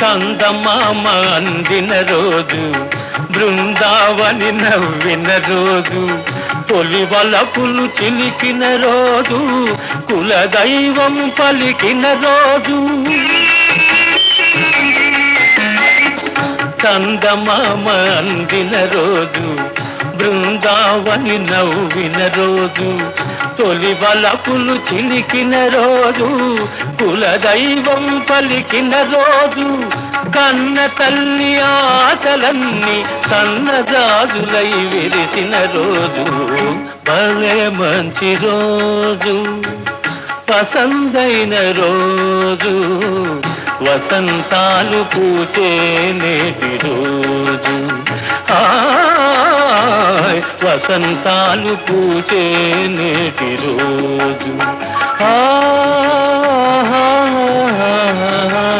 చందమామ అందిన రోజు, బృందావని నవ్విన రోజు, తొలి వలపులు చిలికిన రోజు, కులదైవం పలికిన రోజు. చందమామ అందిన రోజు, బృందావని నవ్విన రోజు, తొలి వలపులు చిలికిన రోజు, కులదైవం పలికిన రోజు, కన్న తల్లి ఆశలన్నీ సన్నజాజులై విరిసిన రోజు. భలే మంచి రోజు, పసందైన రోజు, వసంతాలు పూచే నేటి రోజు. వసంతాలు పూచే నేటి రోజు.